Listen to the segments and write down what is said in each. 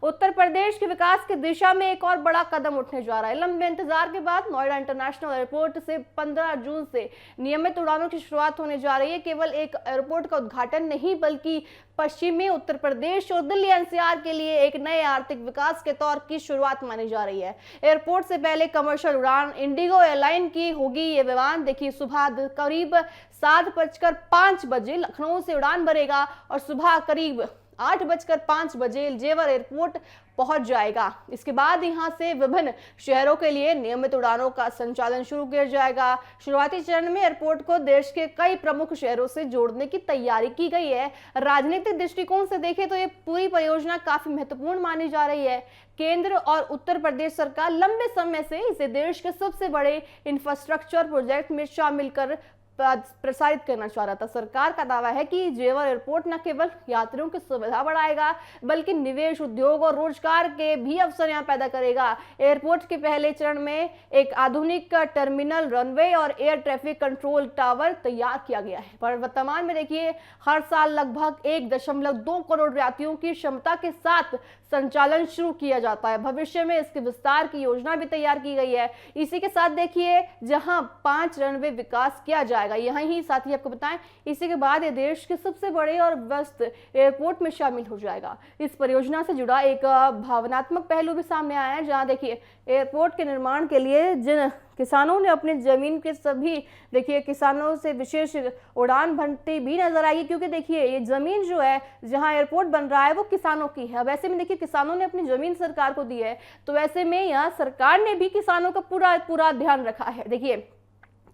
उत्तर प्रदेश के विकास की दिशा में एक और बड़ा कदम उठने जा रहा है। लंबे इंतजार के बाद नोएडा इंटरनेशनल एयरपोर्ट से 15 जून से नियमित उड़ानों की शुरुआत होने जा रही है। केवल एक एयरपोर्ट का उद्घाटन नहीं, बल्कि पश्चिमी उत्तर प्रदेश और दिल्ली एनसीआर के लिए एक नए आर्थिक विकास के तौर की शुरुआत मानी जा रही है। एयरपोर्ट से पहले कमर्शियल उड़ान इंडिगो एयरलाइन की होगी। ये विमान देखिए सुबह करीब 7:05 लखनऊ से उड़ान भरेगा और सुबह करीब 8:05 जेवर एयरपोर्ट पहुंच जाएगा। इसके बाद यहां से विभिन्न शहरों के लिए नियमित उड़ानों का संचालन शुरू किया जाएगा। शुरुआती चरण में एयरपोर्ट को देश के कई प्रमुख शहरों से जोड़ने की तैयारी की गई है। राजनीतिक दृष्टिकोण से देखें तो ये पूरी परियोजना काफी महत्वपूर्ण मानी जा रही है। केंद्र और उत्तर प्रदेश सरकार लंबे समय से इसे देश के सबसे बड़े इंफ्रास्ट्रक्चर प्रोजेक्ट में शामिल कर प्रसारित करना चाह रहा था। सरकार का दावा है कि जेवर एयरपोर्ट न केवल यात्रियों की सुविधा बढ़ाएगा, बल्कि निवेश, उद्योग और रोजगार के भी अवसर यहां पैदा करेगा। एयरपोर्ट के पहले चरण में एक आधुनिक टर्मिनल, रनवे और एयर ट्रैफिक कंट्रोल टावर तैयार किया गया है। पर वर्तमान में देखिए हर साल लगभग 1.2 करोड़ यात्रियों की क्षमता के साथ संचालन शुरू किया जाता है। भविष्य में इसके विस्तार की योजना भी तैयार की गई है। इसी के साथ देखिए जहां 5 रनवे विकास किया जाएगा, यहीं ही साथ ही आपको बताएं इसी के बाद ये देश के सबसे बड़े और व्यस्त एयरपोर्ट में शामिल हो जाएगा। इस परियोजना से जुड़ा एक भावनात्मक पहलू भी सामने आया है, जहां देखिए एयरपोर्ट के निर्माण के लिए जिन किसानों ने अपनी जमीन के सभी देखिए किसानों से विशेष उड़ान भरती भी नजर आई, क्योंकि देखिए ये जमीन जो है जहां एयरपोर्ट बन रहा है वो किसानों की है। वैसे में देखिए किसानों ने अपनी जमीन सरकार को दी है, तो वैसे में यहाँ सरकार ने भी किसानों का पूरा ध्यान रखा है। देखिए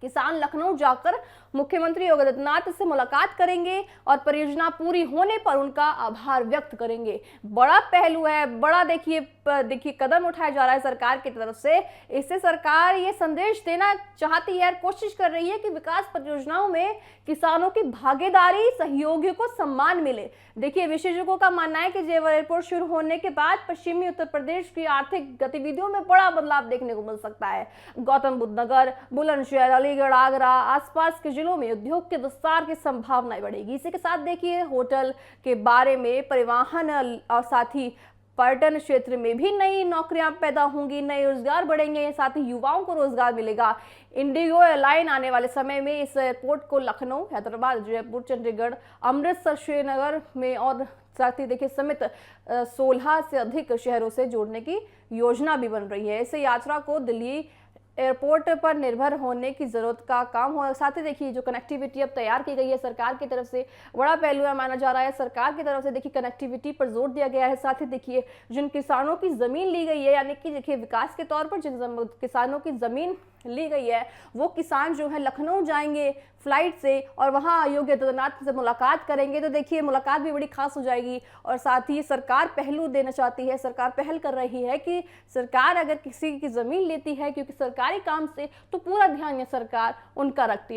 किसान लखनऊ जाकर मुख्यमंत्री योगी आदित्यनाथ से मुलाकात करेंगे और परियोजना पूरी होने पर उनका आभार व्यक्त करेंगे। बड़ा पहलू है, बड़ा देखिए कदम उठाया जा रहा है सरकार की तरफ से। इससे सरकार ये संदेश देना चाहती है, कोशिश कर रही है कि विकास परियोजनाओं में किसानों की भागीदारी, सहयोगियों को सम्मान मिले। देखिए विशेषज्ञों का मानना है कि जेवर एयरपोर्ट शुरू होने के बाद पश्चिमी उत्तर प्रदेश की आर्थिक गतिविधियों में बड़ा बदलाव देखने को मिल सकता है। गौतम बुद्ध नगर, बुलंदशहर, अलीगढ़, आगरा, आसपास के जिलों में उद्योग के विस्तार की संभावनाएं बढ़ेगी। इसी के साथ देखिए होटल के बारे में, परिवहन और साथ ही पर्यटन क्षेत्र में भी नई नौकरियां पैदा होंगी, नए रोजगार बढ़ेंगे, साथ ही युवाओं को रोजगार मिलेगा। इंडिगो एयरलाइन आने वाले समय में इस एयरपोर्ट को लखनऊ, हैदराबाद, जयपुर, चंडीगढ़, अमृतसर, श्रीनगर में और साथ ही देखिए समेत 16 से अधिक शहरों से जोड़ने की योजना भी बन रही है। इससे यात्रा को दिल्ली एयरपोर्ट पर निर्भर होने की जरूरत का काम हो। साथ ही देखिए जो कनेक्टिविटी अब तैयार की गई है सरकार की तरफ से, बड़ा पहलू है माना जा रहा है। सरकार की तरफ से देखिए कनेक्टिविटी पर जोर दिया गया है। साथ ही देखिए जिन किसानों की जमीन ली गई है, यानी कि देखिए विकास के तौर पर जिन किसानों की जमीन ली गई है, वो किसान जो है लखनऊ जाएंगे फ्लाइट से और वहां योगी आदित्यनाथ से मुलाकात करेंगे। तो देखिए मुलाकात भी बड़ी खास हो जाएगी। और साथ ही सरकार पहलू देना चाहती है, सरकार पहल कर रही है कि सरकार अगर किसी की जमीन लेती है क्योंकि सरकारी काम से, तो पूरा ध्यान ये सरकार उनका रखती है।